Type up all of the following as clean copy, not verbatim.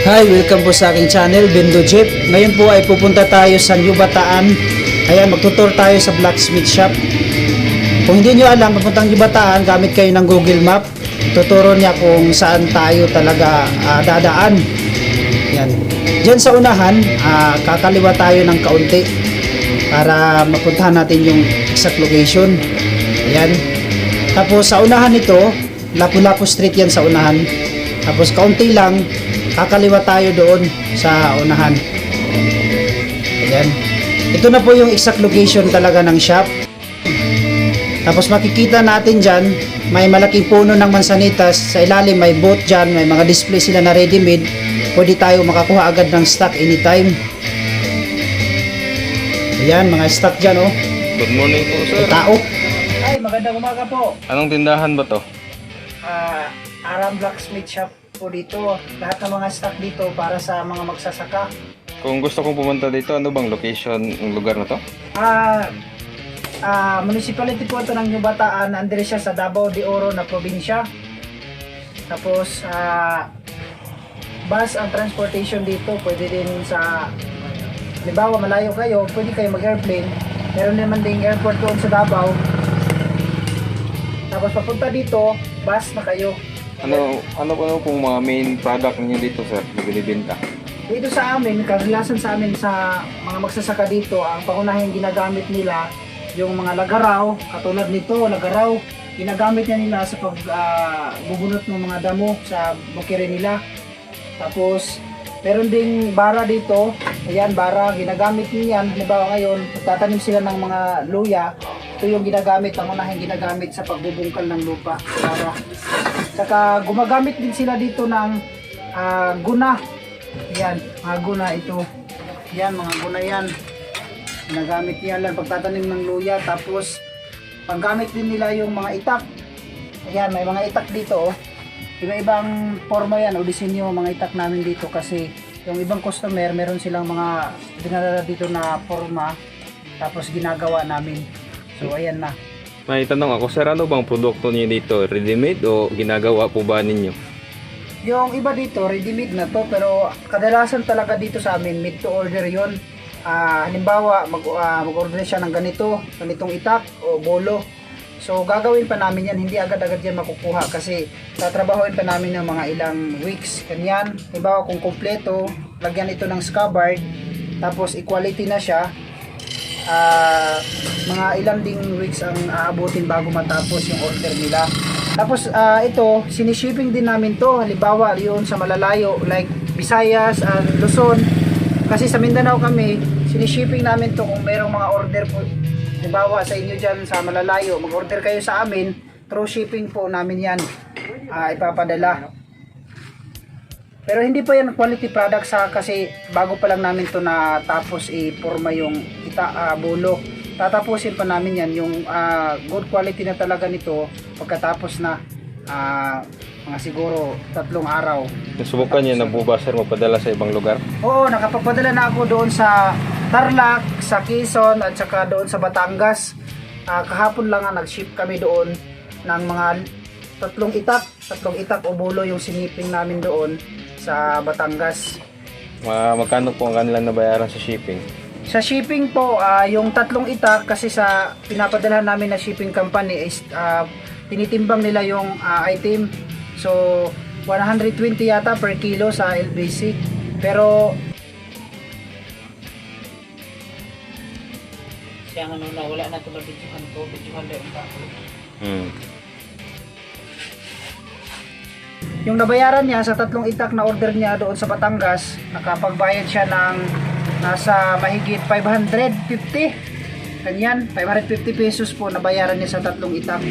Hi, welcome po sa aking channel, Bendo Jeep. Ngayon po ay pupunta tayo sa New Bataan. Ayan, magtutur tayo sa blacksmith shop. Kung hindi nyo alam, papuntang New Bataan, gamit kayo ng Google Map. Tuturo niya kung saan tayo talaga dadaan. Yan. Diyan sa unahan, kakaliwa tayo ng kaunti para mapuntahan natin yung exact location. Ayan. Tapos sa unahan nito, Lapu-Lapu Street yan sa unahan. Tapos kaunti lang, kakaliwa tayo doon sa unahan. Ayan. Ito na po yung exact location talaga ng shop. Tapos makikita natin dyan, may malaking puno ng mansanitas. Sa ilalim may boat dyan, may mga display sila na ready-made. Pwede tayo makakuha agad ng stock anytime. Ayan, mga stock dyan oh. Good morning po, sir. Tao. Ay, magandang umaga po. Anong tindahan ba to? Aram Blacksmith Shop po dito. Lahat ng mga stock dito para sa mga magsasaka. Kung gusto kong pumunta dito, ano bang location ng lugar na to? Municipality po ito ng New Bataan. Nandito siya sa Davao de Oro na probinsya. Tapos bus ang transportation dito. Pwede din sa, halimbawa malayo kayo, pwede kayo mag-airplane. Meron naman ding airport doon sa Davao. Tapos papunta dito, bus na kayo. Ano pong mga main product niyo dito, sir, na binibenta? Dito sa amin, kadalasan sa amin sa mga magsasaka dito, ang pangunahing ginagamit nila yung mga lagaraw, katulad nito, lagaraw, ginagamit niya nila sa pagbubunot ng mga damo sa bukire nila. Tapos meron ding bara dito, ayan, bara, ginagamit niyan. Halimbawa ngayon, tatanim sila ng mga luya, ito yung ginagamit, pangunahing ginagamit sa pagbubungkal ng lupa, bara. Saka gumagamit din sila dito ng guna. Ayan, mga guna ito. Ayan, mga guna yan. Ginagamit yan lang pagtatanim ng luya. Tapos, paggamit din nila yung mga itak. Ayan, may mga itak dito. Oh. Iba-ibang forma yan o disenyo mga itak namin dito kasi yung ibang customer, meron silang mga dinadala dito na forma. Tapos ginagawa namin. So, ayan na. May tanong ako, sir, ano bang produkto niyo dito? Ready-made o ginagawa po ba ninyo? Yung iba dito, ready-made na to, pero kadalasan talaga dito sa amin, made to order yun. Halimbawa, mag-order siya ng ganitong itak o bolo. So, gagawin pa namin yan, hindi agad-agad yan makukuha kasi tatrabahoin pa namin ng mga ilang weeks. Ganyan, halimbawa kung kompleto, lagyan ito ng scabbard, tapos equality na siya. Mga ilang ding weeks ang aabutin bago matapos yung order nila. Tapos ito, sinishipping din namin to. Halimbawa, yun sa malalayo like Visayas and Luzon. Kasi sa Mindanao kami, sinishipping namin to kung mayroong mga order po. Halimbawa sa inyo dyan sa malalayo, mag-order kayo sa amin, through shipping po namin yan ipapadala. Pero hindi pa yan quality product kasi bago pa lang namin to na tapos i-forma yung bolo. Tatapusin pa namin yan yung good quality na talaga nito pagkatapos na mga siguro 3 araw. Nasubukan niyo na po ba, sir, mapadala sa ibang lugar? Oo, nakapagpadala na ako doon sa Tarlac, sa Quezon at saka doon sa Batangas. Kahapon lang nag-ship kami doon ng mga 3 itak o bolo yung siniping namin doon sa Batangas. Magkano po ang kanilang nabayaran sa shipping? Sa shipping po, yung 3 itak kasi sa pinapadala namin na shipping company is tinitimbang nila yung item. So 120 yata per kilo sa LBC. Pero siya nga na wala na ito na videohan din pa. Yung nabayaran niya sa 3 itak na order niya doon sa Batangas, nakapagbayad siya ng nasa mahigit 550. Ganyan, 550 pesos po nabayaran niya sa 3 itak.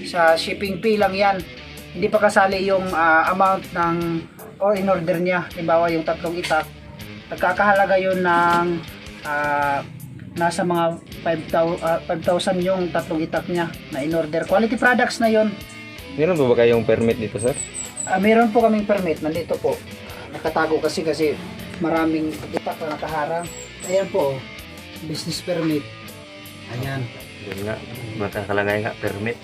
Sa shipping fee lang yan. Hindi pa kasali yung amount ng in order niya. Halimbawa yung 3 itak, nagkakahalaga yun ng nasa mga 5,000 yung 3 itak niya na in order. Quality products na yun. Meron po ba kayong permit dito, sir? Meron po kaming permit, nandito po. Nakatago kasi maraming itak na nakaharang. Ayan po, business permit. Ayan. Yun nga, makakalagay nga permit.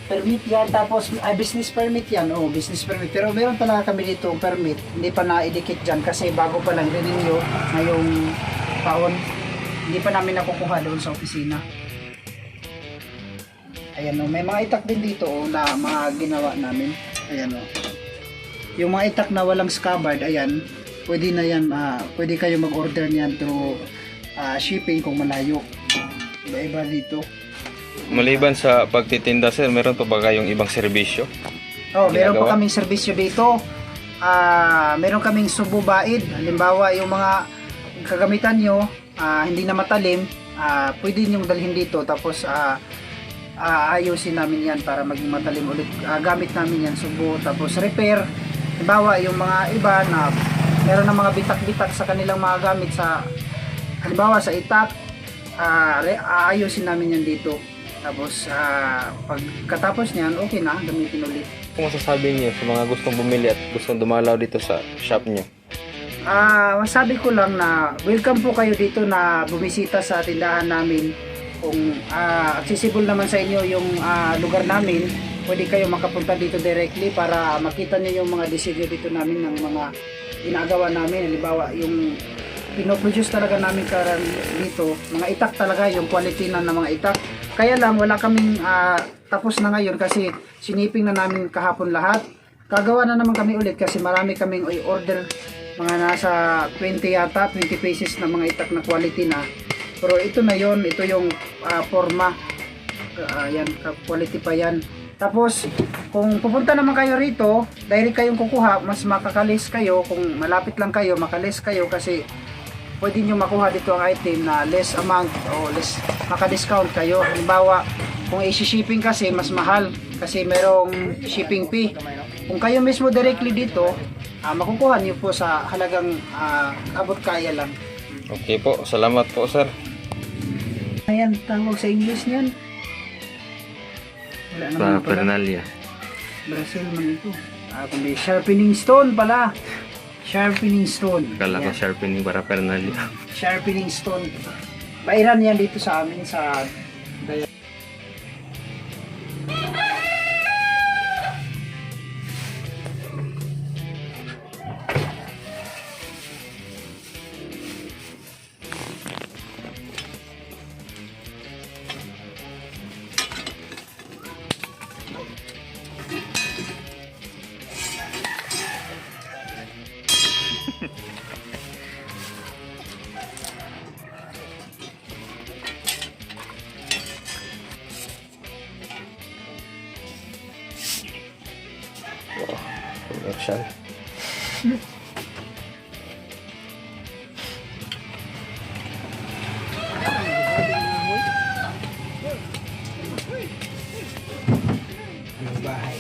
permit yan, tapos business permit yan, business permit. Pero meron talaga kami dito permit, hindi pa na-idikit dyan kasi bago pa lang renew ngayong taon. Hindi pa namin nakukuha doon sa opisina. Ayan may mga itak din dito na mga ginawa namin. Ayan yung mga itak na walang scabbard, ayan, pwede na yan, pwede kayo mag-order niyan through shipping kung malayo. Iba-iba dito. Maliban sa pagtitinda sir, meron pa ba kayong ibang serbisyo? Meron Ginagawa? pa kaming serbisyo dito. Meron kaming sububaid. Halimbawa, yung mga kagamitan nyo, hindi na matalim, pwede nyo dalhin dito. Tapos, ayusin namin yan para maging matalim ulit. Gamit namin yan, subo. Tapos, repair. Halimbawa, yung mga iba na meron ng mga bitak-bitak sa kanilang mga gamit sa, halimbawa, sa itak, ayusin namin yan dito. Tapos pagkatapos niyan, okay na, gamitin ulit. Kung masasabi niyo sa mga gustong bumili at gustong dumalaw dito sa shop niyo? Masabi ko lang na welcome po kayo dito na bumisita sa tindahan namin. Kung accessible naman sa inyo yung lugar namin, pwede kayo makapunta dito directly para makita niyo yung mga disenyo dito namin ng mga ginagawa namin. Halimbawa, yung pinoproduce talaga namin dito, mga itak talaga, yung quality ng mga itak. Kaya lang wala kaming tapos na ngayon kasi siniping na namin kahapon lahat. Gagawa na naman kami ulit kasi marami kaming order, mga nasa 20 yata, 20 pieces na mga itak na quality na. Pero ito na yon, ito yung forma. Yan, quality pa yan. Tapos kung pupunta naman kayo rito, direct kayong kukuha, mas makakalis kayo. Kung malapit lang kayo, makalis kayo kasi pwede nyo makuha dito ang item na less amount o less, maka-discount kayo. Halimbawa, kung i-shipping kasi mas mahal kasi merong shipping fee. Kung kayo mismo directly dito, makukuha nyo po sa halagang abot kaya lang. Okay po, salamat po sir. Ayan, tawag sa English niyan. Wala naman pala. Parafernalia. Brazil man ito. Kundi sharpening stone pala. Sharpening stone. Kala ko Ayan. sharpening parafernalia. Sharpening stone. Bairan yan dito sa amin sa Commercial. bahay.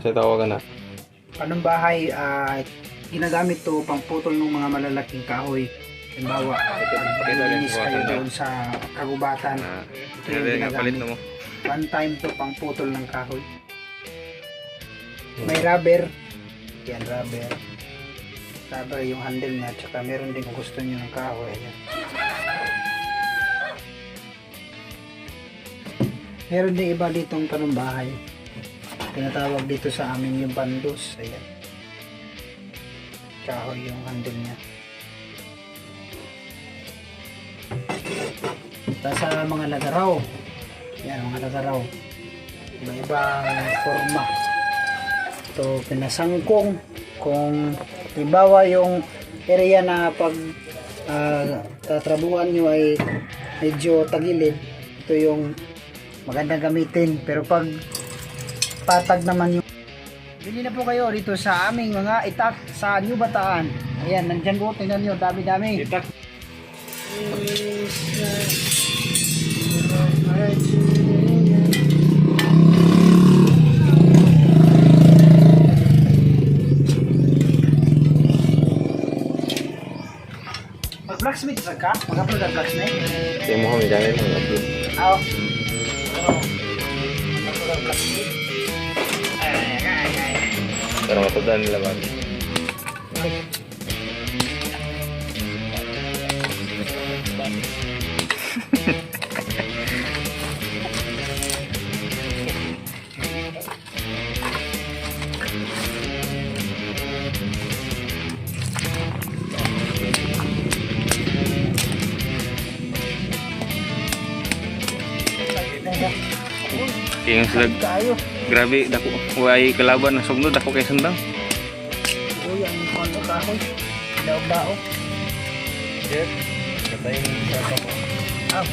Sa tawagan na. Anong bahay, ginagamit to pang putol ng mga malalaking kahoy. Halimbawa, linis kayo doon sa kagubatan. Ito yung Palit ginagamit. na mo. One time to pang putol ng kahoy. May rubber. Yan, rubber. Rubber yung handle niya. Tsaka meron din kung gusto niyo ng kahoy. Ayan. Meron din iba ditong panumbahay. Tinatawag dito sa amin yung bandos. Ayan. Kahoy yung handle niya. Tapos sa mga lagaraw. Yan, mga lagaraw. Iba-ibang forma. Ito, pinasangkong. Kung halimbawa yung area na pag tatrabuhan nyo ay medyo tagilid, ito yung magandang gamitin. Pero pag patag naman yung bili na po kayo dito sa aming mga itak sa New Bataan. Ayan, nandyan po, tingnan nyo, dami-dami. Itak. Mag-blacksmith ka? Mag-upload ang blacksmith? Kaya mo kami dahil mag-upload. Oo. Mag-upload ang blacksmith. Pero matudan nila ba? Kaya sila, Kayo. grabe, dako, way kalaban na sugnod, dako kay sundang. Uy, ang kondo kahoy. Daog-daog. Jeff, katayin sa ako. Ah.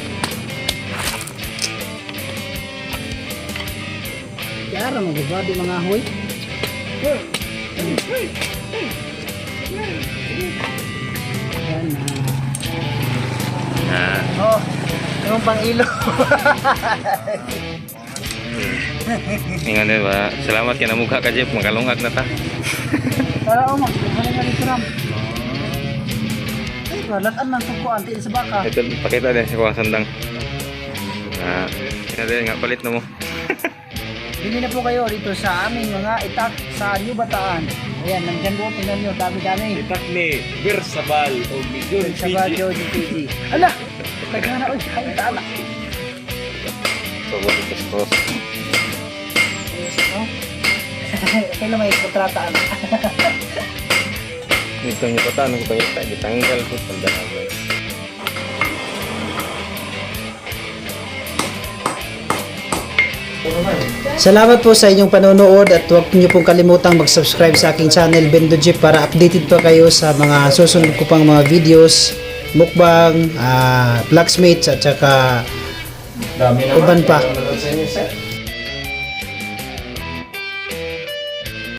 Yara mo ba di mga ahoy? Yan na. Ah, Oh, yung pang ilo. ingan din ba? Salamat kay namugha ka Jeff, makalungag na ta. Tara o, magkakaroon nga dito ram. Ay, walatan man ito po, anti sa baka. Ito, pakita din sa kuwang sandang. Ah, ina din nga palit na mo. Bili na po kayo dito sa aming mga itak sa New Bataan. Ayan, nandyan po, tingnan nyo, dami-dami. Itak ni Bersabal o Miguel Sa Bajo ni PG. Ala! Nagana, uy, ay, tala. Pagod ito sa cross. Kailan may kontrataan. Ito yung pata, nung pangita, ditanggal ko sa dalawa. Salamat po sa inyong panonood at huwag niyo pong kalimutang mag-subscribe sa aking channel Bendo Jeep para updated pa kayo sa mga susunod ko pang mga videos, mukbang, blacksmiths at saka Dami Iban pa. Sa inyo, sir.